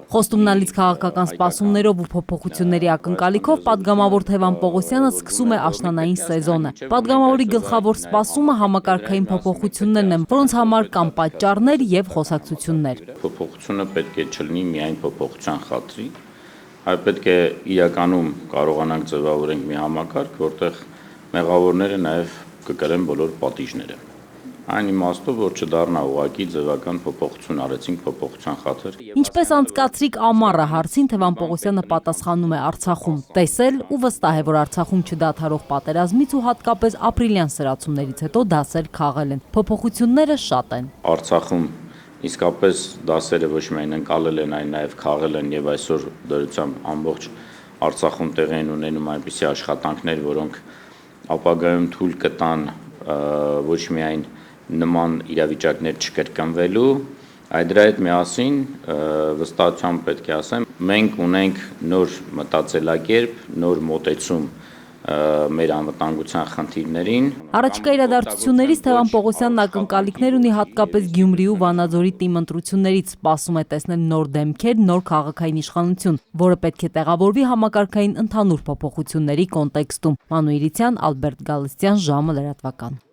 Խոստումնալից քաղաքական սպասումներով ու փոփոխությունների ակնկալիքով պատգամավոր Թևան Պողոսյանը սկսում է աշնանային սեզոնը։ Պատգամավորի գլխավոր սպասումը համակարգային փոփոխություններն են, որոնց համար կան պատճառներ եւ խոսակցություններ։ Փոփոխությունը պետք է չլինի միայն փոփոխության խաթրի, այլ պետք է իրականում կարողանանք ձևավորենք մի համակարգ, որտեղ մեղավորները նաեւ կկրեն բոլոր պատիժները։ Այն իմաստով, որ չդառնա ուղղակի ձևական փոփոխություն արեցինք փոփոխության խաթր։ Ինչպես անցկացրիք ամառը հարցին Թևան Պողոսյանը պատասխանում է Արցախում տեսել ու վստահ է, որ Արցախում չդադարող պատերազմից ու հատկապես ապրիլյան սրացումներից հետո դասեր քաղել են։ Փոփոխությունները շատ են։ Արցախում իսկապես դասերը ոչ միայն ընկալել են, այլ նաև քաղել են եւ այսօր դրությամբ ամբողջ Արցախում տեղի են ունենում այնպիսի աշխատանքներ, որոնք ապագայում թույլ կտան ոչ միայն նման իրավիճակներ չկրկնվելու, այլ դրա հետ միասին վստահությամբ պետք է ասեմ, մենք ունենք նոր մտածելակերպ, նոր մոտեցում մեր անվտանգության խնդիրներին։ Առաջիկա իրադարձություններից Թևան Պողոսյանն ակնկալիքներ ունի հատկապես Գյումրի ու Վանաձորի թիմ ընտրություններից, սպասում է տեսնել նոր դեմքեր, նոր քաղաքային իշխանություն, որը պետք է տեղավորվի համակարգային ընդհանուր փոփոխությունների կոնտեքստում։ Մանուիրցյան, Ալբերտ Գալստյան, ժամը լրատվական։